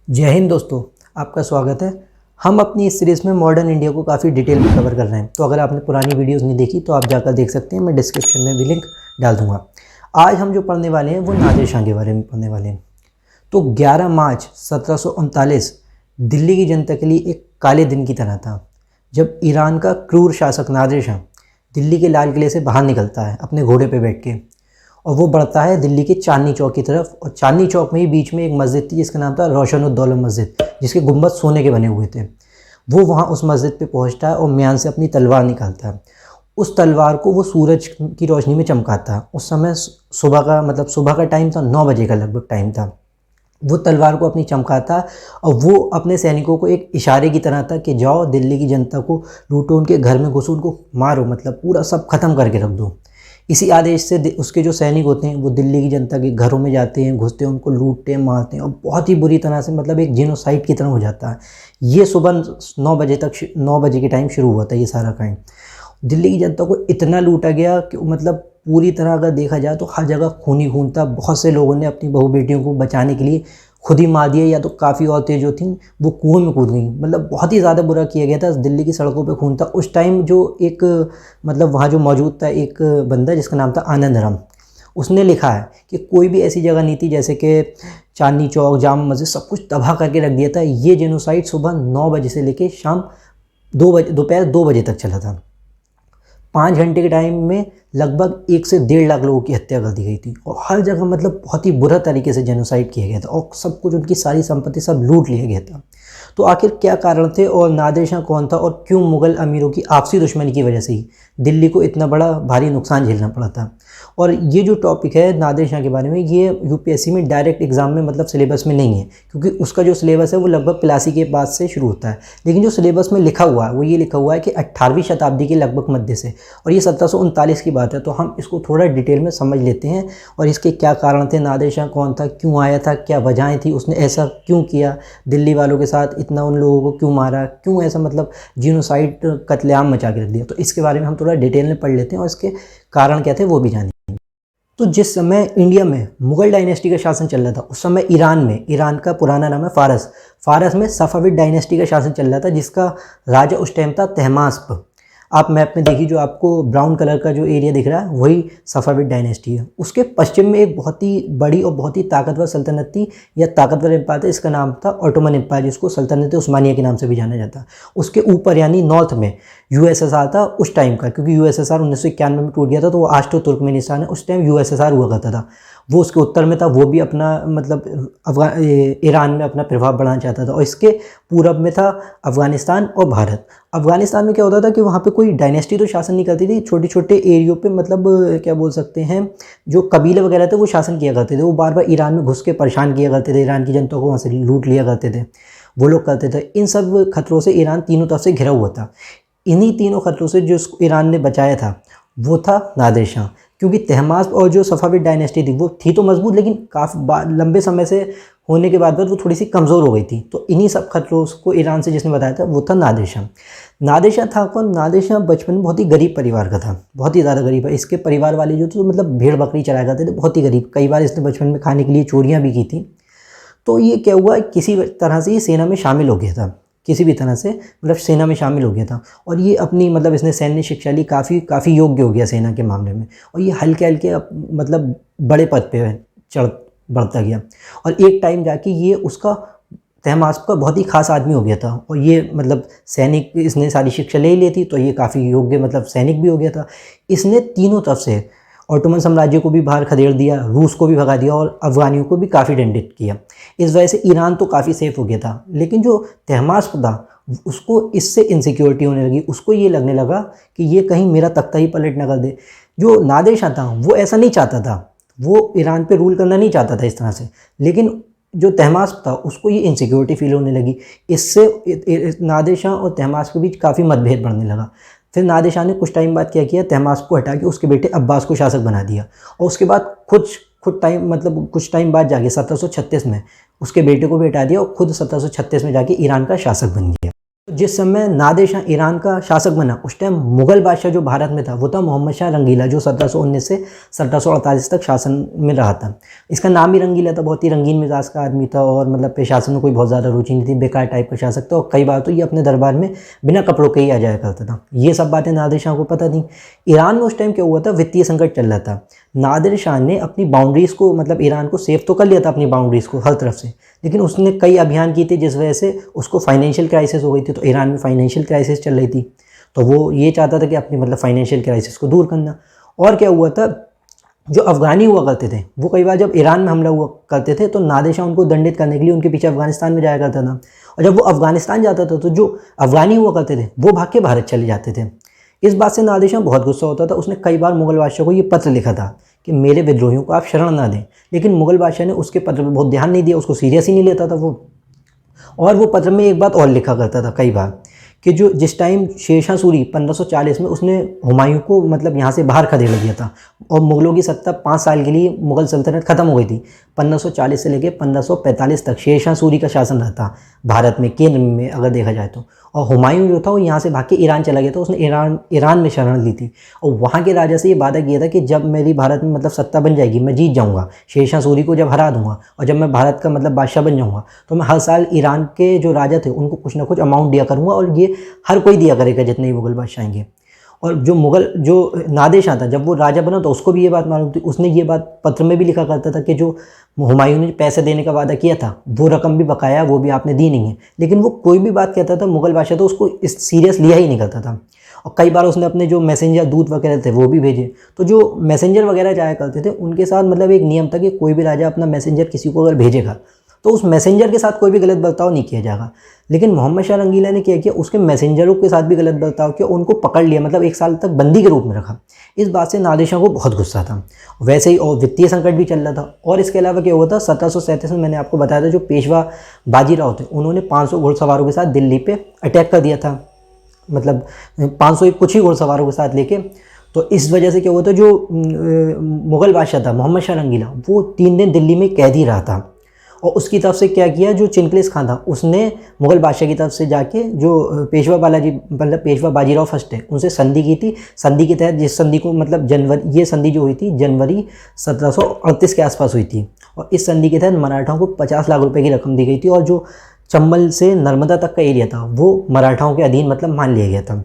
जय हिंद दोस्तों, आपका स्वागत है। हम अपनी इस सीरीज़ में मॉडर्न इंडिया को काफ़ी डिटेल में कवर कर रहे हैं। तो अगर आपने पुरानी वीडियोस नहीं देखी तो आप जाकर देख सकते हैं, मैं डिस्क्रिप्शन में भी लिंक डाल दूंगा। आज हम जो पढ़ने वाले हैं वो नादिर शाह के बारे में पढ़ने वाले हैं। तो 11 मार्च 1739 दिल्ली की जनता के लिए एक काले दिन की तरह था, जब ईरान का क्रूर शासक नादिर शाह दिल्ली के लाल किले से बाहर निकलता है अपने घोड़े पर बैठ के, और वो बढ़ता है दिल्ली के चांदनी चौक की तरफ। और चांदनी चौक में ही बीच में एक मस्जिद थी जिसका नाम था रोशन-उद-दौला मस्जिद, जिसके गुंबद सोने के बने हुए थे। वो वहाँ उस मस्जिद पे पहुँचता है और म्यान से अपनी तलवार निकालता है। उस तलवार को वो सूरज की रोशनी में चमकाता है। उस समय सुबह का टाइम था, 9 बजे का लगभग टाइम था। वो तलवार को अपनी चमकाता और वो अपने सैनिकों को एक इशारे की तरह था कि जाओ दिल्ली की जनता को लूटो, उनके घर में घुसो, उनको मारो, मतलब पूरा सब ख़त्म करके रख दो। इसी आदेश से उसके जो सैनिक होते हैं वो दिल्ली की जनता के घरों में जाते हैं, घुसते हैं, उनको लूटते हैं, मारते हैं, और बहुत ही बुरी तरह से, मतलब एक जेनोसाइड की तरह हो जाता है। ये सुबह 9 बजे के टाइम शुरू हुआ था ये सारा कांड। दिल्ली की जनता को इतना लूटा गया कि मतलब पूरी तरह अगर देखा जाए तो हर जगह खून ही खून था। बहुत से लोगों ने अपनी बहू बेटियों को बचाने के लिए खुद ही मार दिया, या तो काफ़ी औरतें जो थीं वो कुएं में कूद गईं। मतलब बहुत ही ज़्यादा बुरा किया गया था। दिल्ली की सड़कों पे खून था। उस टाइम जो एक मतलब वहाँ जो मौजूद था एक बंदा जिसका नाम था आनंद राम, उसने लिखा है कि कोई भी ऐसी जगह नहीं थी, जैसे कि चांदनी चौक, जामा मस्जिद, सब कुछ तबाह करके रख दिया था। ये जेनोसाइड सुबह 9 बजे से लेकर शाम 2 बजे, दोपहर 2 बजे तक चला था। 5 घंटे के टाइम में लगभग 1 से 1.5 लाख लोगों की हत्या कर दी गई थी, और हर जगह मतलब बहुत ही बुरा तरीके से जेनोसाइड किया गया था, और सब कुछ, उनकी सारी संपत्ति सब लूट लिया गया था। तो आखिर क्या कारण थे, और नादिर शाह कौन था, और क्यों मुग़ल अमीरों की आपसी दुश्मनी की वजह से ही दिल्ली को इतना बड़ा भारी नुकसान झेलना पड़ा था। और ये जो टॉपिक है नादिर शाह के बारे में, ये यूपीएससी में डायरेक्ट एग्जाम में मतलब सिलेबस में नहीं है, क्योंकि उसका जो सिलेबस है वो लगभग प्लासी के बाद से शुरू होता है। लेकिन जो सिलेबस में लिखा हुआ है वो ये लिखा हुआ है कि 18वीं शताब्दी के लगभग मध्य से, और ये 1739 की बात है। तो हम इसको थोड़ा डिटेल में समझ लेते हैं, और इसके क्या कारण थे, नादिर शाह कौन था, क्यों आया था, क्या वजहें थी, उसने ऐसा क्यों किया, दिल्ली वालों के साथ इतना उन लोगों को क्यों मारा, क्यों ऐसा मतलब जीनोसाइड कत्लेआम मचा के रख दिया। तो इसके बारे में हम थोड़ा डिटेल में पढ़ लेते हैं, और इसके कारण क्या थे वो भी जानेंगे। तो जिस समय इंडिया में मुग़ल डायनेस्टी का शासन चल रहा था, उस समय ईरान का पुराना नाम है फ़ारस। फ़ारस में सफ़ाविद डायनेस्टी का शासन चल रहा था, जिसका राजा उस टाइम था तहमास्प। आप मैप में देखिए, जो आपको ब्राउन कलर का जो एरिया दिख रहा है वही सफ़ाविद डायनेस्टी है। उसके पश्चिम में एक बहुत ही बड़ी और बहुत ही ताकतवर सल्तनत थी, या ताकतवर एम्पायर था, इसका नाम था ऑटोमन एम्पायर, जिसको सल्तनत उस्मानिया के नाम से भी जाना जाता। उसके ऊपर यानी नॉर्थ में यूएसएसआर था उस टाइम का, क्योंकि यूएसएसआर 1991 में टूट गया था, तो वो आज तो तुर्कमेनिस्तान है, उस टाइम यूएसएसआर हुआ करता था। वो उसके उत्तर में था, वो भी अपना मतलब ईरान में अपना प्रभाव बढ़ाना चाहता था। और इसके पूरब में था अफ़गानिस्तान और भारत। अफ़गानिस्तान में क्या होता था कि वहाँ पे कोई डायनेस्टी तो शासन नहीं करती थी, छोटे छोटे एरियो पे, मतलब क्या बोल सकते हैं, जो कबीले वगैरह थे वो शासन किया करते थे। वो बार बार ईरान में घुस के परेशान किया करते थे, ईरान की जनता को वहाँ से लूट लिया करते थे, वो लोग करते थे। इन सब खतरों से ईरान तीनों तरफ से घिरा हुआ था। इन्हीं तीनों खतरों से जो ईरान ने बचाया था वो था नादिर शाह। क्योंकि तहमास्प और जो सफ़ाविद डायनेस्टी थी वो थी तो मजबूत, लेकिन काफ़ी लंबे समय से होने के बाद वो थोड़ी सी कमज़ोर हो गई थी। तो इन्हीं सब खतरों को ईरान से जिसने बताया था वो था नादिर शाह। नादिर शाह था कौन? नादिर शाह बचपन में बहुत ही गरीब परिवार का था, बहुत ही ज़्यादा गरीब है। इसके परिवार वाले जो थे तो मतलब भेड़ बकरी चराया करते थे, बहुत ही गरीब। कई बार इसने बचपन में खाने के लिए चोरियाँ भी की थी। तो ये क्या हुआ, किसी तरह से ये सेना में शामिल हो गया था, किसी भी तरह से मतलब सेना में शामिल हो गया था। और ये अपनी मतलब इसने सैन्य शिक्षा ली, काफ़ी योग्य हो गया सेना के मामले में। और ये हल्के हल्के मतलब बड़े पद पे बढ़ता गया। और एक टाइम जाके ये उसका तहमास्प का बहुत ही खास आदमी हो गया था। और ये मतलब सैनिक, इसने सारी शिक्षा ले ली थी, तो ये काफ़ी योग्य मतलब सैनिक भी हो गया था। इसने तीनों तरफ से ऑटोमन साम्राज्य को भी बाहर खदेड़ दिया, रूस को भी भगा दिया, और अफ़गानियों को भी काफ़ी दंडित किया। इस वजह से ईरान तो काफ़ी सेफ हो गया था। लेकिन जो तहमास्प था उसको इससे इनसिक्योरिटी होने लगी। उसको ये लगने लगा कि ये कहीं मेरा तख्ता ही पलट ना कर दे। जो नादिर शाह था वो ऐसा नहीं चाहता था, वो ईरान पे रूल करना नहीं चाहता था इस तरह से। लेकिन जो तहमास्प था उसको ये इनसिक्योरिटी फील होने लगी। इससे नादिर शाह और तहमास्प के बीच काफ़ी मतभेद बढ़ने लगा। फिर नादिर शाह ने कुछ टाइम बाद क्या किया, तहमास्प को हटा के उसके बेटे अब्बास को शासक बना दिया। और उसके बाद कुछ टाइम बाद जाके 1736 में उसके बेटे को भी हटा दिया, और खुद 1736 में जाके ईरान का शासक बन गया। जिस समय नादिर शाह ईरान का शासक बना उस टाइम मुग़ल बादशाह जो भारत में था वो था मोहम्मद शाह रंगीला, जो 1719 से 1748 तक शासन में रहा था। इसका नाम ही रंगीला था, बहुत ही रंगीन मिजाज का आदमी था और मतलब प्रशासन में कोई बहुत ज़्यादा रुचि नहीं थी, बेकार टाइप का शासक था और कई बार तो ये अपने दरबार में बिना कपड़ों के ही आ जाया करता था। ये सब बातें नादिर शाह को पता थी। ईरान में उस टाइम क्या हुआ था, वित्तीय संकट चल रहा था। नादिर शाह ने अपनी बाउंड्रीज़ को मतलब ईरान को सेव तो कर लिया था अपनी बाउंड्रीज़ को हर तरफ से, लेकिन उसने कई अभियान किए थे जिस वजह से उसको फाइनेंशियल क्राइसिस हो गई थी। तो ईरान में फाइनेंशियल क्राइसिस चल रही थी तो वो ये चाहता था कि अपनी मतलब फाइनेंशियल क्राइसिस को दूर करना। और क्या हुआ था, जो अफ़गानी हुआ करते थे वो कई बार जब ईरान में हमला हुआ करते थे तो नादिर शाह उनको दंडित करने के लिए उनके पीछे अफ़गानिस्तान में जाया करता था। और जब वो अफ़गानिस्तान जाता था तो जो अफ़गानी हुआ करते थे वो भाग के भारत चले जाते थे। इस बात से नादिर शाह बहुत गुस्सा होता था। उसने कई बार मुग़ल बादशाह को ये पत्र लिखा था कि मेरे विद्रोहियों को आप शरण ना दें, लेकिन मुग़ल बादशाह ने उसके पत्र पर बहुत ध्यान नहीं दिया, उसको सीरियस ही नहीं लेता था वो। और वो पत्र में एक बात और लिखा करता था कई बार कि जो जिस टाइम शेरशाह सूरी 1540 में उसने हुमायूं को मतलब यहाँ से बाहर खदेड़ दिया था और मुग़लों की सत्ता 5 साल के लिए मुग़ल सल्तनत ख़त्म हो गई थी। 1540 से लेकर 1545 तक शेरशाह सूरी का शासन रहा था भारत में, केंद्र में अगर देखा जाए तो। और हुमायूं जो था वो यहाँ से भाग के ईरान चला गया था, उसने ईरान में शरण ली थी और वहाँ के राजा से ये वादा किया था कि जब मेरी भारत में मतलब सत्ता बन जाएगी मैं जीत जाऊँगा, शेरशाह सूरी को जब हरा दूंगा और जब मैं भारत का मतलब बादशाह बन जाऊँगा तो मैं हर साल ईरान के जो राजा थे उनको कुछ ना कुछ अमाउंट दिया करूँगा और ये हर कोई दिया करेगा जितने भी मुग़ल बादशाह आएंगे। और जो नादिर शाह था जब वो राजा बना तो उसको भी ये बात मालूम थी, उसने ये बात पत्र में भी लिखा करता था कि जो हुमायूं ने पैसे देने का वादा किया था वो रकम भी बकाया, वो भी आपने दी नहीं है। लेकिन वो कोई भी बात कहता था मुग़ल बादशाह तो उसको इस सीरियस लिया ही नहीं करता था। और कई बार उसने अपने जो मैसेंजर दूत वगैरह थे वो भी भेजे। तो जो मैसेंजर वगैरह जाया करते थे उनके साथ मतलब एक नियम था कि कोई भी राजा अपना मैसेंजर किसी को अगर भेजेगा तो उस मैसेंजर के साथ कोई भी गलत बर्ताव नहीं किया जाएगा। लेकिन मोहम्मद शाह रंगीला ने क्या किया, उसके मैसेंजरों के साथ भी गलत बर्ताव किया, उनको पकड़ लिया, मतलब 1 साल तक बंदी के रूप में रखा। इस बात से नादिर शाह को बहुत गुस्सा था। वैसे ही और वित्तीय संकट भी चल रहा था। और इसके अलावा क्या हुआ था, 1737 में मैंने आपको बताया था जो पेशवा बाजीराव थे उन्होंने 500 घुड़सवारों के साथ दिल्ली पे अटैक कर दिया था, मतलब 500 कुछ ही घुड़सवारों के साथ लेके। तो इस वजह से क्या हुआ था, जो मुग़ल बादशाह था मोहम्मद शाह रंगीला वो 3 दिन दिल्ली में कैद ही रहा था। और उसकी तरफ से क्या किया, जो चिनकलेस खान था उसने मुग़ल बादशाह की तरफ से जाके जो पेशवा बाजीराव फर्स्ट है उनसे संधि की थी। संधि के तहत जिस संधि को मतलब ये संधि जो हुई थी जनवरी 1738 के आसपास हुई थी। और इस संधि के तहत मराठाओं को 50 लाख रुपए की रकम दी गई थी और जो चंबल से नर्मदा तक का एरिया था वो मराठाओं के अधीन मतलब मान लिया गया था।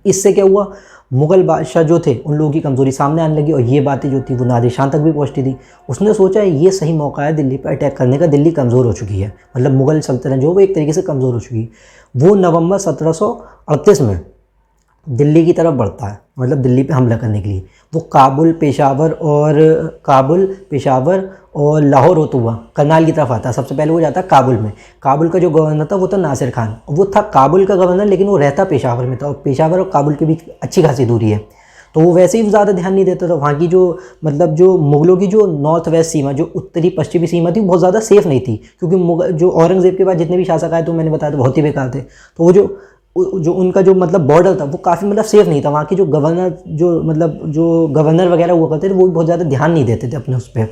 इससे क्या हुआ, मुग़ल बादशाह जो थे उन लोगों की कमज़ोरी सामने आने लगी और ये बातें जो थी वो नादिर शाह तक भी पहुँचती थी। उसने सोचा ये सही मौका है दिल्ली पर अटैक करने का, दिल्ली कमज़ोर हो चुकी है, मतलब मुग़ल सल्तनत जो वो एक तरीके से कमज़ोर हो चुकी है। वो नवंबर 1738 में दिल्ली की तरफ बढ़ता है, मतलब दिल्ली पे हमला करने के लिए। वो काबुल, पेशावर और लाहौर होता हुआ करनाल की तरफ आता है। सबसे पहले वो जाता है काबुल में। काबुल का जो गवर्नर था वो था नासिर खान, वो था काबुल का गवर्नर लेकिन वो रहता पेशावर में था और पेशावर और काबुल के बीच अच्छी खासी दूरी है। तो वो वैसे ही ज़्यादा ध्यान नहीं देता था। वहाँ की जो मतलब जो मुग़लों की जो नॉर्थ वेस्ट सीमा, जो उत्तरी पश्चिमी सीमा थी, बहुत ज़्यादा सेफ़ नहीं थी क्योंकि जो औरंगज़ेब के बाद जितने भी शासक आए तो मैंने बताया तो बहुत ही बेकार थे। तो वो जो उनका जो मतलब बॉर्डर था वो काफ़ी मतलब सेफ़ नहीं था। वहाँ के जो गवर्नर वगैरह हुआ करते थे वो भी बहुत ज़्यादा ध्यान नहीं देते थे अपने उस पर।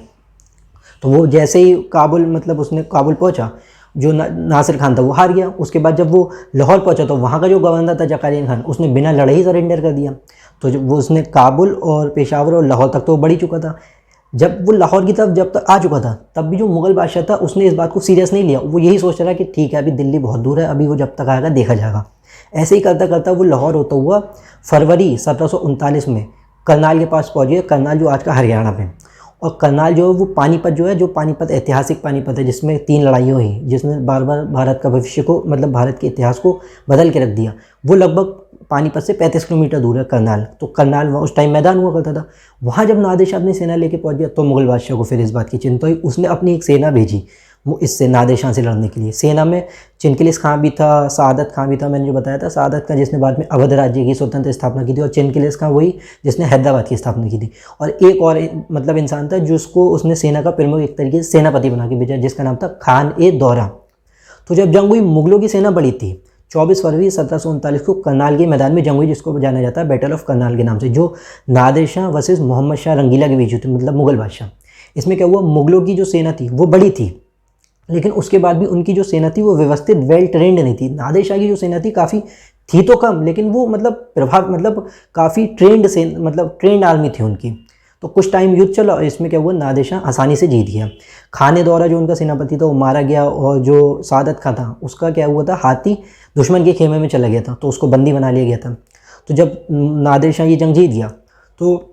तो वो जैसे ही काबुल मतलब उसने काबुल पहुंचा, जो नासिर खान था वो हार गया। उसके बाद जब वो लाहौर पहुंचा तो वहाँ का जो गवर्नर था ज़कारिया खान, उसने बिना लड़े ही सरेंडर कर दिया। तो जब वो उसने काबुल और पेशावर और लाहौर तक तो बढ़ ही चुका था। जब वो लाहौर की तरफ जब तक आ चुका था तब भी जो मुग़ल बादशाह था उसने इस बात को सीरियस नहीं लिया। वो यही सोच रहा कि ठीक है अभी दिल्ली बहुत दूर है, अभी वो जब तक आएगा देखा जाएगा। ऐसे ही करता करता वो लाहौर होता हुआ फरवरी 1739 में करनाल के पास पहुँच गया। करनाल जो आज का हरियाणा में, और करनाल जो है वो पानीपत जो है, जो पानीपत ऐतिहासिक पानीपत है जिसमें 3 लड़ाइयाँ हुई, जिसने बार बार भारत का भविष्य को मतलब भारत के इतिहास को बदल के रख दिया, वो लगभग पानीपत से 35 किलोमीटर दूर है करनाल। तो करनाल उस टाइम मैदान हुआ करता था। वहाँ जब नादिर शाह अपनी सेना लेके पहुँच गया तो मुग़ल बादशाह को फिर इस बात की चिंता हुई। उसने अपनी एक सेना भेजी इससे नादिर शाह से लड़ने के लिए। सेना में चिनकिलिस खां भी था, सआदत खां भी था, मैंने जो बताया था। सआदत खां जिसने बाद में अवध राज्य की स्वतंत्र स्थापना की थी और चिनकिलिस खां वही जिसने हैदराबाद की स्थापना की थी। और एक और मतलब इंसान था जिसको उसने सेना का प्रमुख एक तरीके से सेनापति बना के भेजा, जिसका नाम था खान-ए-दौरा। तो जब जंग हुई, मुग़लों की सेना बड़ी थी। 24 फरवरी 1739 को करनाल के मैदान में जंग हुई, जिसको जाना जाता है बैटल ऑफ करनाल के नाम से, जो नादिर शाह वर्सेस मोहम्मद शाह रंगीला के बीच हुई थी, मतलब मुग़ल बादशाह। इसमें क्या हुआ, मुग़लों की जो सेना थी वो बड़ी थी लेकिन उसके बाद भी उनकी जो सेना थी वो व्यवस्थित वेल ट्रेंड नहीं थी। नादिर शाह की जो सेना थी काफ़ी थी तो कम, लेकिन वो मतलब प्रभाव मतलब काफ़ी ट्रेंड से मतलब ट्रेंड आर्मी थी उनकी। तो कुछ टाइम युद्ध चला और इसमें क्या हुआ, नादिर शाह आसानी से जीत गया। खाने दौरा जो उनका सेनापति था वो मारा गया, और जो सादत खां था उसका क्या हुआ था, हाथी दुश्मन के खेमे में चला गया था, तो उसको बंदी बना लिया गया था। तो जब नादिर शाह ये जंग जीत गया तो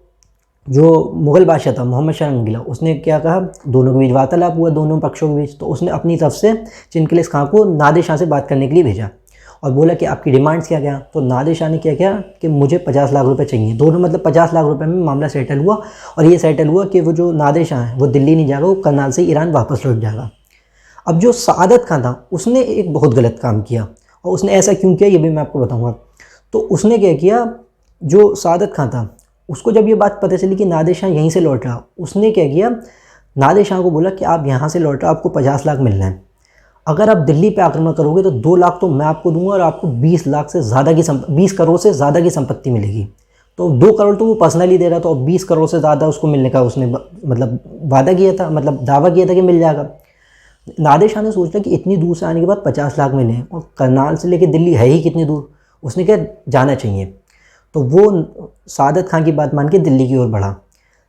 जो मुग़ल बादशाह था मोहम्मद शाह रंगीला, उसने क्या कहा, दोनों के बीच वार्तालाप हुआ, दोनों पक्षों के बीच। तो उसने अपनी तरफ से चिनकलिस खां को नादिर शाह से बात करने के लिए भेजा और बोला कि आपकी डिमांड्स क्या क्या। तो नादिर शाह ने क्या किया कि मुझे 50 लाख रुपए चाहिए। दोनों मतलब 50 लाख रुपए में मामला सेटल हुआ, और ये सेटल हुआ कि वो जो नादिर शाह है वो दिल्ली नहीं जाएगा, वो करनाल से ईरान वापस लौट जाएगा। अब जो सादत खां था उसने एक बहुत गलत काम किया, और उसने ऐसा क्यों किया ये भी मैं आपको बताऊँगा। तो उसने क्या किया, जो सादत खां था उसको जब ये बात पता चली कि नादिर शाह यहीं से लौट रहा, उसने क्या किया, नादिर शाह को बोला कि आप यहाँ से लौट रहे हो, आपको 50 लाख मिल रहे हैं, अगर आप दिल्ली पे आक्रमण करोगे तो 2 लाख तो मैं आपको दूंगा और आपको 20 लाख से ज़्यादा की 20 करोड़ से ज़्यादा की संपत्ति मिलेगी। तो 2 करोड़ तो वो पर्सनली दे रहा था, और 20 करोड़ से ज़्यादा उसको मिलने का उसने मतलब वादा किया था, मतलब दावा किया था कि मिल जाएगा। नादिर शाह ने सोचा कि इतनी दूर से आने के बाद 50 लाख मिले, और करनाल से लेकर दिल्ली है ही कितनी दूर, उसने क्या जाना चाहिए। तो वो सादत खां की बात मान के दिल्ली की ओर बढ़ा।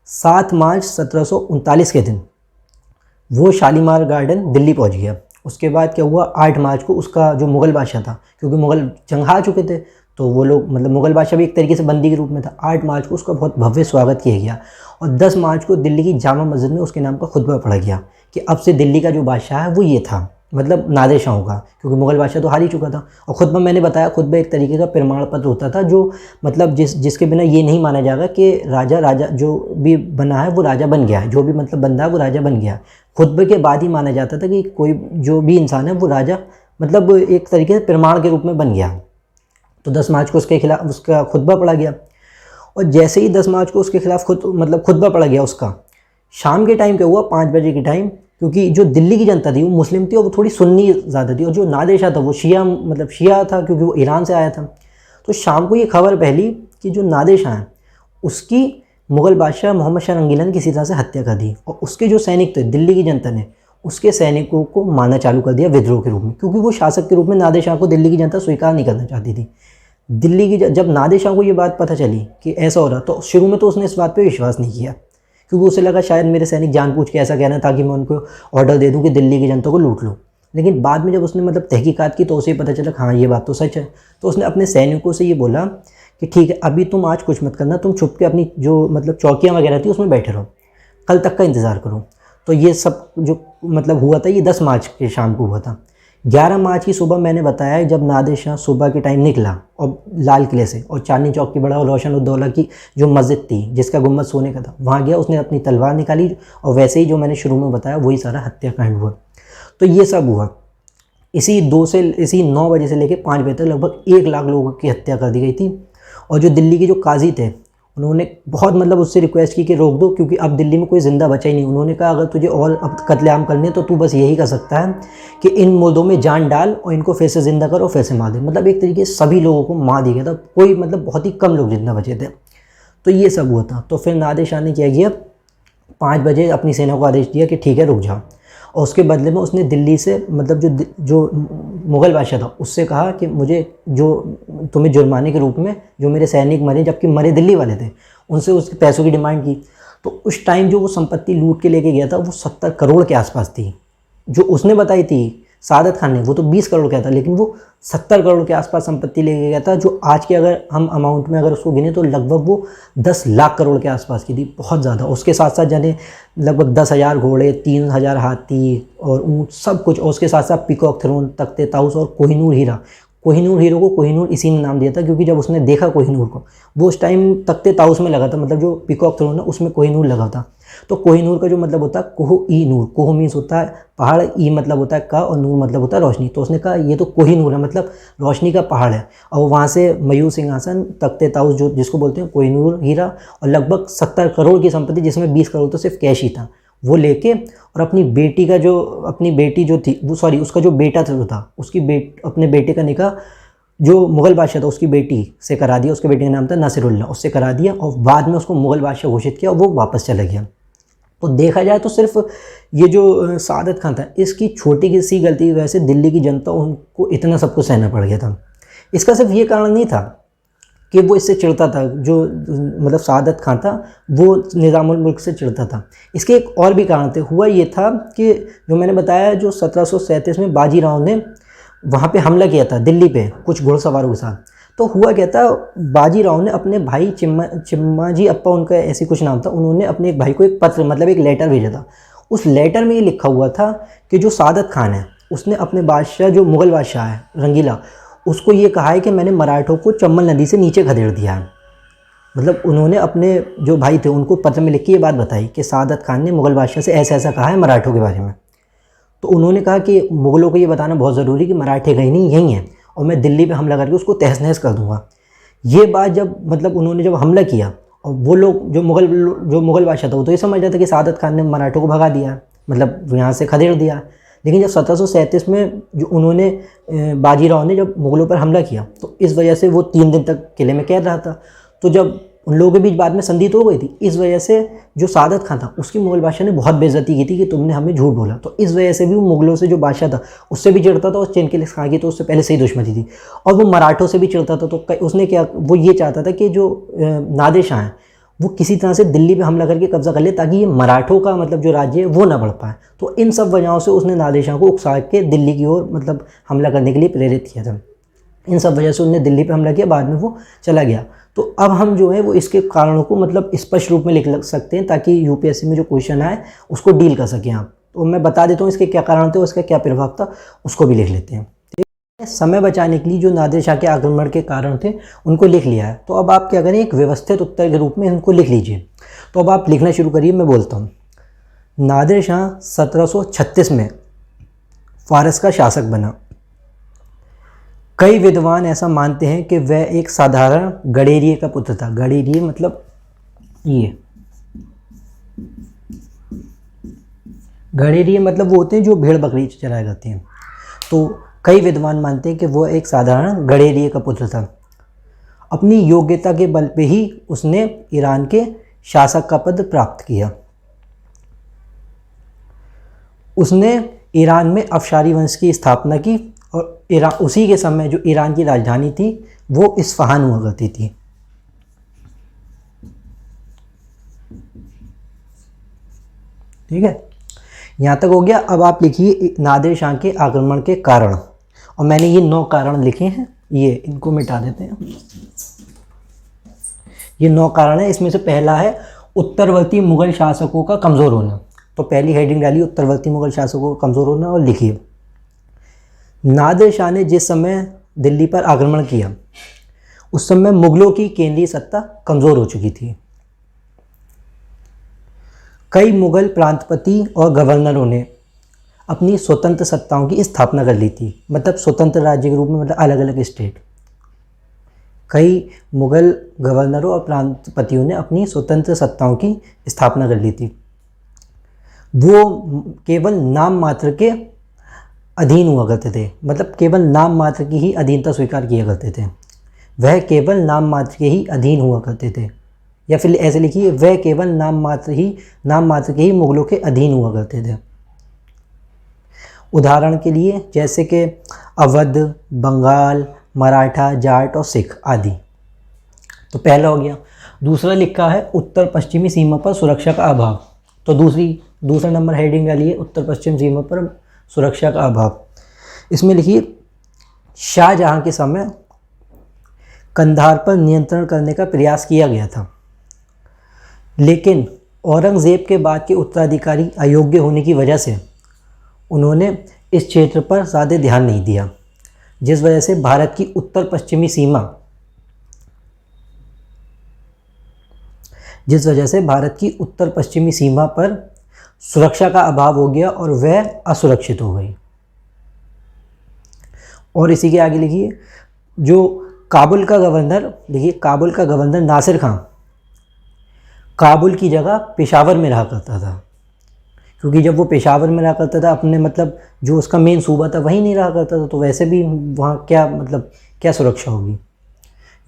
7 मार्च 1739 के दिन वो शालीमार गार्डन दिल्ली पहुंच गया। उसके बाद क्या हुआ, 8 मार्च को उसका जो मुग़ल बादशाह था, क्योंकि मुग़ल जंग हार चुके थे तो वो लोग मतलब मुग़ल बादशाह भी एक तरीके से बंदी के रूप में था। 8 मार्च को उसका बहुत भव्य स्वागत किया गया, और 10 मार्च को दिल्ली की जामा मस्जिद में उसके नाम का खुतबा पढ़ा गया कि अब से दिल्ली का जो बादशाह है वो ये था, मतलब नादिर शाह होगा, क्योंकि मुग़ल बादशाह तो हार ही चुका था। और खुतबा मैंने बताया, खुतबा एक तरीके का प्रमाण पत्र होता था, जो मतलब जिसके बिना ये नहीं माना जाएगा कि राजा जो भी बना है वो राजा बन गया है, जो भी मतलब बंदा है वो राजा बन गया। खुतबे के बाद ही माना जाता था कि कोई जो भी इंसान है वो राजा मतलब एक तरीके से प्रमाण के रूप में बन गया। तो 10 मार्च को उसके खिलाफ उसका खुतबा पढ़ा गया, और जैसे ही 10 मार्च को उसके खिलाफ खुतबा पढ़ा गया उसका, शाम के टाइम क्या हुआ, 5 बजे के टाइम, क्योंकि जो दिल्ली की जनता थी वो मुस्लिम थी और वो थोड़ी सुन्नी ज़्यादा थी, और जो नादिर शाह था वो शिया मतलब शिया था, क्योंकि वो ईरान से आया था। तो शाम को ये खबर फैली कि जो नादिर शाह है उसकी मुग़ल बादशाह मोहम्मद शाह रंगीला ने किसी तरह से हत्या कर दी, और उसके जो सैनिक थे दिल्ली की जनता ने उसके सैनिकों को मारना चालू कर दिया विद्रोह के रूप में, क्योंकि वो शासक के रूप में नादिर शाह को दिल्ली की जनता स्वीकार नहीं करना चाहती थी। दिल्ली की जब नादिर शाह को ये बात पता चली कि ऐसा हो रहा, तो शुरू में तो उसने इस बात पे विश्वास नहीं किया, क्योंकि उसे लगा शायद मेरे सैनिक जानबूझ के ऐसा कहना ताकि मैं उनको ऑर्डर दे दूं कि दिल्ली की जनता को लूट लो। लेकिन बाद में जब उसने मतलब तहकीकात की तो उसे पता चला हाँ ये बात तो सच है। तो उसने अपने सैनिकों से ये बोला कि ठीक है, अभी तुम आज कुछ मत करना, तुम छुप के अपनी जो मतलब चौकियाँ वगैरह थी उसमें बैठे रहो, कल तक का इंतज़ार करो। तो ये सब जो मतलब हुआ था ये 10 मार्च के शाम को हुआ था। 11 मार्च की सुबह मैंने बताया जब नादिर शाह सुबह के टाइम निकला और लाल किले से, और चांदनी चौक की बड़ा और रोशन उद्दौला की जो मस्जिद थी जिसका गुम्बद सोने का था वहाँ गया, उसने अपनी तलवार निकाली, और वैसे ही जो मैंने शुरू में बताया वही सारा हत्याकांड हुआ। तो ये सब हुआ। इसी 9 बजे से लेकर 5 बजे तक लगभग 1 लाख लोगों की हत्या कर दी गई थी। और जो दिल्ली के जो काजी थे उन्होंने बहुत मतलब उससे रिक्वेस्ट की कि रोक दो, क्योंकि अब दिल्ली में कोई ज़िंदा बचा ही नहीं। उन्होंने कहा अगर तुझे और अब कत्लेआम करने तो तू बस यही कर सकता है कि इन मुर्दों में जान डाल और इनको फिर से ज़िंदा कर और फिर से मार दे। मतलब एक तरीके से सभी लोगों को मार दिया गया था, कोई मतलब बहुत ही कम लोग जिंदा बचे थे। तो ये सब हुआ था। तो फिर नादिर शाह ने क्या किया, 5 बजे अपनी सेना को आदेश दिया कि ठीक है रुक जाओ, और उसके बदले में उसने दिल्ली से मतलब जो मुग़ल बादशाह था उससे कहा कि मुझे जो तुम्हें जुर्माने के रूप में जो मेरे सैनिक मरे, जबकि मरे दिल्ली वाले थे, उनसे उसके पैसों की डिमांड की। तो उस टाइम जो वो संपत्ति लूट के लेके गया था वो 70 करोड़ के आसपास थी। जो उसने बताई थी सादत खान ने वो तो 20 करोड़ का था, लेकिन वो 70 करोड़ के आसपास संपत्ति लेके गया था, जो आज के अगर हम अमाउंट में अगर उसको गिने तो लगभग वो 10 लाख करोड़ के आसपास की थी, बहुत ज़्यादा। उसके साथ साथ जाने लगभग 10,000 घोड़े, 3,000 हाथी और ऊँट, सब कुछ। और उसके साथ साथ पीकॉक थ्रोन, तख्ते ताउस और कोहिनूर हीरा। कोहिनूर हीरो को कोहिनूर इसी ने नाम दिया था क्योंकि जब उसने देखा कोहिनूर को, वो उस टाइम तख्ते ताउस में लगा था, मतलब जो पीकॉक थ्रोन है उसमें कोहिनूर लगा था। तो कोहिनूर का जो मतलब होता है कोह ई नूर, कोह मीन्स होता है पहाड़, ई मतलब होता है का, और नूर मतलब होता है रोशनी। तो उसने कहा ये तो कोहिनूर है, मतलब रोशनी का पहाड़ है। और वहाँ से मयूर सिंहासन, तख्ते ताउस जो जिसको बोलते हैं, कोहिनूर हीरा, और लगभग 70 करोड़ की संपत्ति जिसमें 20 करोड़ तो सिर्फ कैश ही था, वो लेके और अपनी बेटी जो थी वो, सॉरी उसका जो बेटा था जो था उसकी अपने बेटे का निकाह जो मुग़ल बादशाह था उसकी बेटी से करा दिया। उसके बेटे का नाम था नासिरुल्लाह, उससे करा दिया, और बाद में उसको मुग़ल बादशाह घोषित किया और वो वापस चला गया। तो देखा जाए तो सिर्फ ये जो सादत खान था, इसकी छोटी सी गलती की वजह से दिल्ली की जनता उनको इतना सब कुछ सहना पड़ गया था। इसका सिर्फ ये कारण नहीं था कि वो इससे चिढ़ता था, जो मतलब सादत खान था वो निज़ामुल मुल्क से चिढ़ता था। इसके एक और भी कारण थे। हुआ ये था कि जो मैंने बताया, जो 1737 में बाजीराव ने वहाँ पे हमला किया था दिल्ली पे कुछ घुड़सवारों के साथ। तो हुआ क्या था, बाजीराव ने अपने भाई चिम्माजी अप्पा, उनका ऐसी कुछ नाम था, उन्होंने अपने एक भाई को एक पत्र मतलब एक लेटर भेजा था। उस लेटर में ये लिखा हुआ था कि जो सादत खान है उसने अपने बादशाह, जो मुग़ल बादशाह है रंगीला, उसको ये कहा है कि मैंने मराठों को चंबल नदी से नीचे खदेड़ दिया है। मतलब उन्होंने अपने जो भाई थे उनको पत्र में लिख के ये बात बताई कि सादत खान ने मुग़ल बादशाह से ऐसा ऐसा कहा है मराठों के बारे में। तो उन्होंने कहा कि मुग़लों को ये बताना बहुत ज़रूरी कि मराठे कहीं नहीं यहीं हैं और मैं दिल्ली पे हमला करके उसको तहस नहस कर दूंगा। ये बात जब मतलब उन्होंने जब हमला किया, और वो लोग जो मुग़ल बादशाह था वो तो ये समझ रहा था कि सादत खान ने मराठों को भगा दिया, मतलब यहाँ से खदेड़ दिया। लेकिन जब 1737 में जो उन्होंने बाजीराव ने जब मुग़लों पर हमला किया, तो इस वजह से वो 3 दिन तक किले में कैद रहा था। तो जब उन लोगों के बीच बाद में संधि तो हो गई थी, इस वजह से जो सादत खान था उसकी मुग़ल बादशाह ने बहुत बेइज्जती की थी कि तुमने हमें झूठ बोला। तो इस वजह से भी वो मुग़लों से जो बादशाह था उससे भी चिढ़ता था, और चिनकिस खान की तो उससे पहले से ही दुश्मनी थी, और वो मराठों से भी चिढ़ता था। तो उसने क्या, वो ये चाहता था कि जो नादिर शाह हैं वो किसी तरह से दिल्ली पे हमला करके कब्जा कर ले, ताकि ये मराठों का मतलब जो राज्य है वो ना बढ़ पाए। तो इन सब वजहों से उसने नादिर शाह को उकसा के दिल्ली की ओर मतलब हमला करने के लिए प्रेरित किया था। इन सब वजह से उन्होंने दिल्ली पे हमला किया, बाद में वो चला गया। तो अब हम जो है वो इसके कारणों को मतलब स्पष्ट रूप में लिख सकते हैं, ताकि यूपीएससी में जो क्वेश्चन आए उसको डील कर सकें आप। तो मैं बता देता हूँ इसके क्या कारण थे, उसका क्या प्रभाव था, उसको भी लिख लेते हैं। समय बचाने के लिए जो नादिर शाह के आक्रमण के कारण थे उनको लिख लिया है। तो अब आप क्या करें, एक व्यवस्थित उत्तर के रूप में इनको लिख लीजिए। तो अब आप लिखना शुरू करिए, मैं बोलता हूँ। नादिर शाह 1736 में फारस का शासक बना। कई विद्वान ऐसा मानते हैं कि वह एक साधारण गडेरिये का पुत्र था। गडेरिये मतलब ये गडेरिये मतलब वो होते हैं जो भेड़ बकरी चराया करते हैं। तो कई विद्वान मानते हैं कि वो एक साधारण गडेरिये का पुत्र था। अपनी योग्यता के बल पे ही उसने ईरान के शासक का पद प्राप्त किया। उसने ईरान में अफशारी वंश की स्थापना की, और ईरान उसी के समय जो ईरान की राजधानी थी वो इस्फहान हुआ करती थी। ठीक है, यहाँ तक हो गया। अब आप लिखिए नादिर शाह के आक्रमण के कारण, और मैंने ये 9 कारण लिखे हैं, ये इनको मिटा देते हैं। ये 9 कारण है। इसमें से पहला है उत्तरवर्ती मुग़ल शासकों का कमज़ोर होना। तो पहली हेडिंग डालिए उत्तरवर्ती मुग़ल शासकों का कमज़ोर होना, और लिखिए नादिर शाह ने जिस समय दिल्ली पर आक्रमण किया उस समय मुग़लों की केंद्रीय सत्ता कमज़ोर हो चुकी थी। कई मुग़ल प्रांतपति और गवर्नरों ने अपनी स्वतंत्र सत्ताओं की स्थापना कर ली थी, मतलब स्वतंत्र राज्य के रूप में, मतलब अलग अलग स्टेट। कई मुग़ल गवर्नरों और प्रांतपतियों ने अपनी स्वतंत्र सत्ताओं की स्थापना कर ली थी। वो केवल नाम मात्र के अधीन हुआ करते थे, मतलब केवल नाम मात्र की ही अधीनता स्वीकार किया करते थे। वह केवल नाम मात्र के ही अधीन हुआ करते थे, या फिर ऐसे लिखिए वह केवल नाम मात्र के ही मुग़लों के अधीन हुआ करते थे। उदाहरण के लिए जैसे कि अवध, बंगाल, मराठा, जाट और सिख आदि। तो पहला हो गया। दूसरा लिखा है उत्तर पश्चिमी सीमा पर सुरक्षा का अभाव। तो दूसरा नंबर हेडिंग डालिए उत्तर पश्चिम सीमा पर सुरक्षा का अभाव। इसमें लिखिए शाहजहां के समय कंधार पर नियंत्रण करने का प्रयास किया गया था, लेकिन औरंगज़ेब के बाद के उत्तराधिकारी अयोग्य होने की वजह से उन्होंने इस क्षेत्र पर ज़्यादा ध्यान नहीं दिया, जिस वजह से भारत की उत्तर पश्चिमी सीमा पर सुरक्षा का अभाव हो गया और वह असुरक्षित हो गई। और इसी के आगे लिखिए जो काबुल का गवर्नर नासिर खां काबुल की जगह पेशावर में रहा करता था, क्योंकि जब वो पेशावर में रहा करता था अपने मतलब जो उसका मेन सूबा था वहीं नहीं रहा करता था, तो वैसे भी वहाँ क्या सुरक्षा होगी।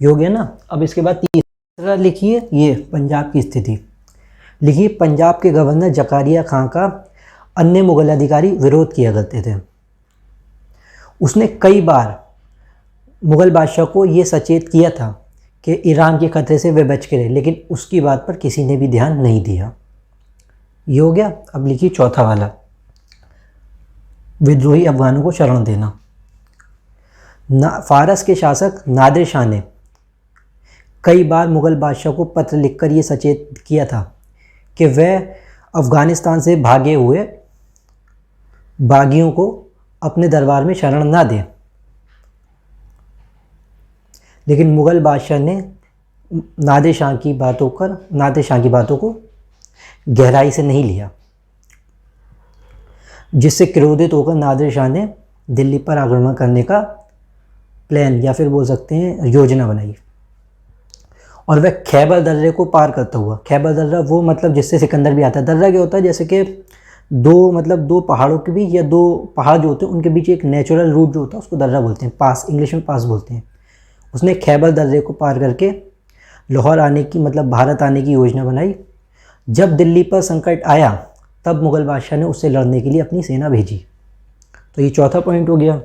ये हो गया ना। अब इसके बाद तीसरा लिखिए ये पंजाब की स्थिति। लिखिए पंजाब के गवर्नर जकारिया खां का अन्य मुगल अधिकारी विरोध किया करते थे। उसने कई बार मुग़ल बादशाह को ये सचेत किया था कि ईरान के ख़तरे से वे बच के रहे, लेकिन उसकी बात पर किसी ने भी ध्यान नहीं दिया। ये हो गया। अब लिखिए चौथा वाला, विद्रोही अफगानों को शरण देना। फारस के शासक नादिर शाह ने कई बार मुग़ल बादशाह को पत्र लिखकर ये सचेत किया था कि वह अफ़गानिस्तान से भागे हुए बागियों को अपने दरबार में शरण ना दें, लेकिन मुग़ल बादशाह ने नादिर शाह की बातों को गहराई से नहीं लिया, जिससे क्रोधित होकर नादिर शाह ने दिल्ली पर आक्रमण करने का प्लान या फिर बोल सकते हैं योजना बनाई। और वह खैबर दर्रे को पार करता हुआ, खैबर दर्रा वो मतलब जिससे सिकंदर भी आता है। दर्रा क्या होता है, जैसे कि दो पहाड़ों के बीच या दो पहाड़ जो होते हैं उनके बीच एक नेचुरल रूट जो होता है उसको दर्रा बोलते हैं, पास, इंग्लिश में पास बोलते हैं। उसने खैबर दर्रे को पार करके लाहौर आने की भारत आने की योजना बनाई। जब दिल्ली पर संकट आया तब मुग़ल बादशाह ने उससे लड़ने के लिए अपनी सेना भेजी। तो ये चौथा पॉइंट हो गया।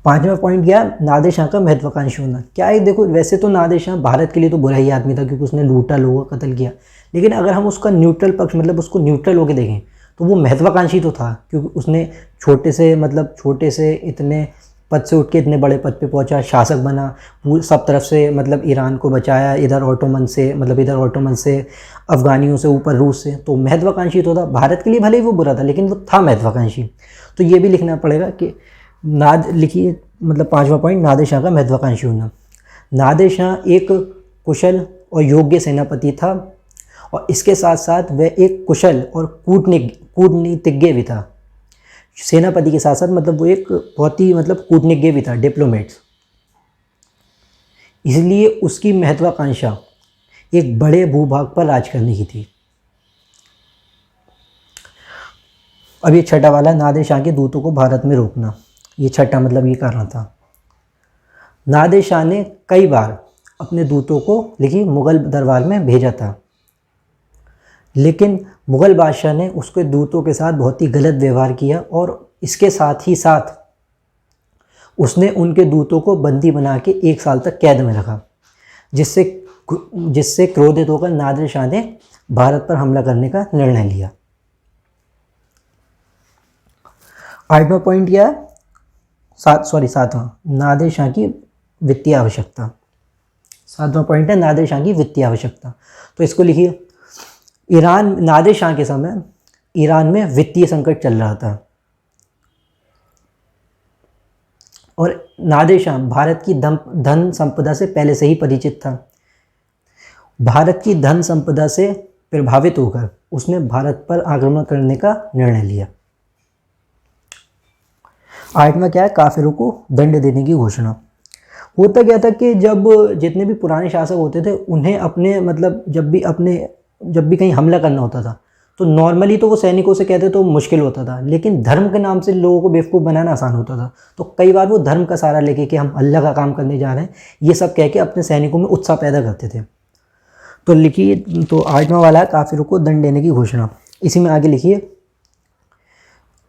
पांचवा पॉइंट क्या, नादिर शाह का महत्वाकांक्षी होना। क्या है, देखो वैसे तो नादिर शाह भारत के लिए तो बुरा ही आदमी था क्योंकि उसने लूटा, लोगों का कत्ल किया, लेकिन अगर हम उसका न्यूट्रल पक्ष उसको न्यूट्रल होकर देखें तो वो महत्वाकांक्षी तो था, क्योंकि उसने छोटे से इतने पद से उठ के इतने बड़े पद पे पहुंचा, शासक बना, सब तरफ से ईरान को बचाया, इधर ऑटोमन से अफ़गानियों से, ऊपर रूस से। तो महत्वाकांक्षी तो था, भारत के लिए भले ही वो बुरा था लेकिन वो था महत्वाकांक्षी। तो ये भी लिखना पड़ेगा कि लिखिए पांचवा पॉइंट, नादिर शाह का महत्वाकांक्षी होना। नादिर शाह एक कुशल और योग्य सेनापति था और इसके साथ साथ वह एक कुशल और कूटनीतिज्ञ भी था। सेनापति के साथ साथ वो एक बहुत ही कूटनीतिज्ञ भी था, डिप्लोमेट्स। इसलिए उसकी महत्वाकांक्षा एक बड़े भूभाग पर राज करने की थी। अब ये छठा वाला, नादिर शाह के दूतों को भारत में रोकना। ये छठा ये कारण था। नादिर शाह ने कई बार अपने दूतों को मुग़ल दरबार में भेजा था, लेकिन मुग़ल बादशाह ने उसके दूतों के साथ बहुत ही गलत व्यवहार किया और इसके साथ ही साथ उसने उनके दूतों को बंदी बना के 1 साल तक कैद में रखा, जिससे क्रोधित होकर नादिर शाह ने भारत पर हमला करने का निर्णय लिया। आठवां पॉइंट क्या है, सातवां, नादिर शाह की वित्तीय आवश्यकता। सातवां पॉइंट है नादिर शाह की वित्तीय आवश्यकता। तो इसको लिखिए, नादिर शाह के समय ईरान में वित्तीय संकट चल रहा था और नादिर शाह भारत की धन संपदा से पहले से ही परिचित था। भारत की धन संपदा से प्रभावित होकर उसने भारत पर आक्रमण करने का निर्णय लिया। आठवां क्या है, काफिरों को दंड देने की घोषणा। होता क्या था कि जब जितने भी पुराने शासक होते थे उन्हें अपने जब भी कहीं हमला करना होता था तो नॉर्मली तो वो सैनिकों से कहते तो मुश्किल होता था, लेकिन धर्म के नाम से लोगों को बेवकूफ़ बनाना आसान होता था। तो कई बार वो धर्म का सहारा लेके कि हम अल्लाह का काम करने जा रहे हैं, ये सब कह के अपने सैनिकों में उत्साह पैदा करते थे। तो लिखिए, तो आठवां वाला है काफिरों को दंड देने की घोषणा। इसी में आगे लिखिए,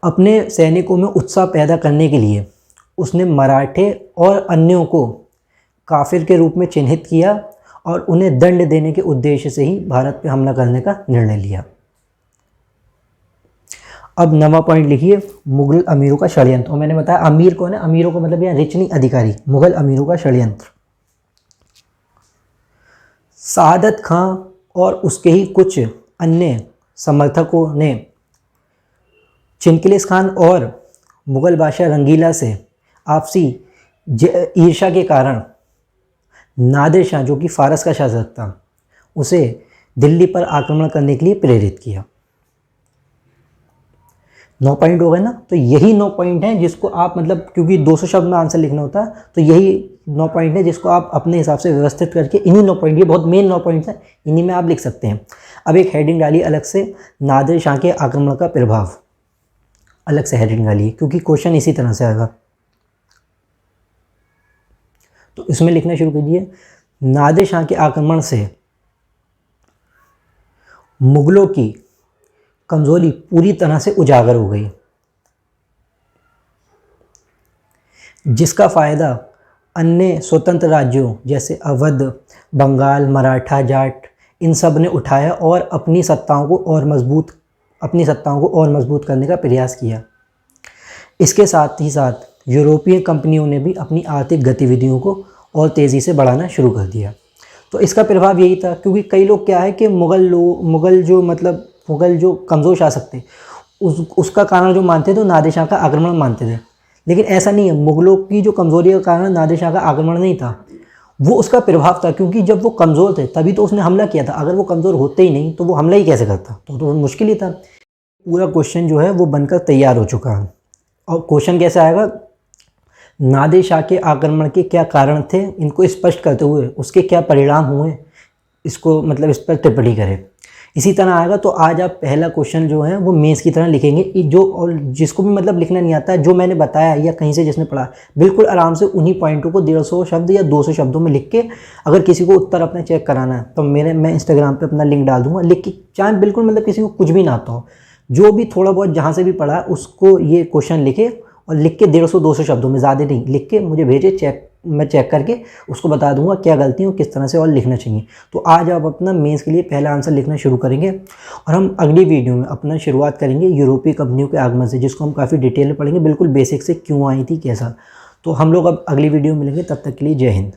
अपने सैनिकों में उत्साह पैदा करने के लिए उसने मराठे और अन्यों को काफिर के रूप में चिन्हित किया और उन्हें दंड देने के उद्देश्य से ही भारत पे हमला करने का निर्णय लिया। अब 9वां पॉइंट लिखिए, मुगल अमीरों का षड्यंत्र। और मैंने बताया अमीर कौन है, अमीरों को यहाँ रिच नहीं, अधिकारी। मुगल अमीरों का षड्यंत्र। सआदत खां और उसके ही कुछ अन्य समर्थकों ने चिनकिलिस खान और मुग़ल बादशाह रंगीला से आपसी ईर्ष्या के कारण नादिर शाह, जो कि फारस का शासक था, उसे दिल्ली पर आक्रमण करने के लिए प्रेरित किया। 9 पॉइंट हो गए ना। तो यही 9 पॉइंट हैं जिसको आप क्योंकि 200 शब्द में आंसर लिखना होता है, तो यही 9 पॉइंट है जिसको आप अपने हिसाब से व्यवस्थित करके इन्हीं 9 पॉइंट, ये बहुत मेन 9 पॉइंट्स हैं, इन्हीं में आप लिख सकते हैं। अब एक हेडिंग डालिए अलग से, नादिर शाह के आक्रमण का प्रभाव, अलग से हेडिंग डालिए क्योंकि क्वेश्चन इसी तरह से आएगा। तो इसमें लिखना शुरू कीजिए, नादिर शाह के आक्रमण से मुग़लों की कमज़ोरी पूरी तरह से उजागर हो गई, जिसका फ़ायदा अन्य स्वतंत्र राज्यों जैसे अवध, बंगाल, मराठा, जाट इन सब ने उठाया और अपनी सत्ताओं को और मजबूत करने का प्रयास किया। इसके साथ ही साथ यूरोपीय कंपनियों ने भी अपनी आर्थिक गतिविधियों को और तेज़ी से बढ़ाना शुरू कर दिया। तो इसका प्रभाव यही था, क्योंकि कई लोग क्या है कि मुग़ल जो कमज़ोर शासक थे उसका कारण जो मानते थे तो नादिर शाह का आक्रमण मानते थे। लेकिन ऐसा नहीं है, मुग़लों की जो कमज़ोरी का कारण नादिर शाह का आक्रमण नहीं था, वो उसका प्रभाव था, क्योंकि जब वो कमज़ोर थे तभी तो उसने हमला किया था। अगर वो कमज़ोर होते ही नहीं तो वो हमला ही कैसे करता, तो मुश्किल ही था। पूरा क्वेश्चन जो है वो बनकर तैयार हो चुका है। और क्वेश्चन कैसे आएगा, नादिर शाह के आक्रमण के क्या कारण थे, इनको स्पष्ट करते हुए उसके क्या परिणाम हुए, इसको इस पर टिप्पणी करें। इसी तरह आएगा। तो आज आप पहला क्वेश्चन जो है वो मेंस की तरह लिखेंगे। जो और जिसको भी लिखना नहीं आता है, जो मैंने बताया या कहीं से जिसने पढ़ा, बिल्कुल आराम से उन्हीं पॉइंटों को 150 शब्द या 200 शब्दों में लिख के, अगर किसी को उत्तर अपना चेक कराना है तो मैं इंस्टाग्राम पे अपना लिंक डाल दूंगा, लिख के चाहे बिल्कुल किसी को कुछ भी ना आता हो, जो भी थोड़ा बहुत जहाँ से भी पढ़ा उसको ये क्वेश्चन लिखे और लिख के 150-200 शब्दों में, ज़्यादा नहीं, लिख के मुझे भेजे। मैं चेक करके उसको बता दूंगा क्या गलती है और किस तरह से और लिखना चाहिए। तो आज आप अपना मेंस के लिए पहला आंसर लिखना शुरू करेंगे और हम अगली वीडियो में अपना शुरुआत करेंगे यूरोपीय कंपनियों के आगमन से, जिसको हम काफ़ी डिटेल में पढ़ेंगे, बिल्कुल बेसिक से क्यों आई थी कैसा। तो हम लोग अब अगली वीडियो में मिलेंगे, तब तक के लिए जय हिंद।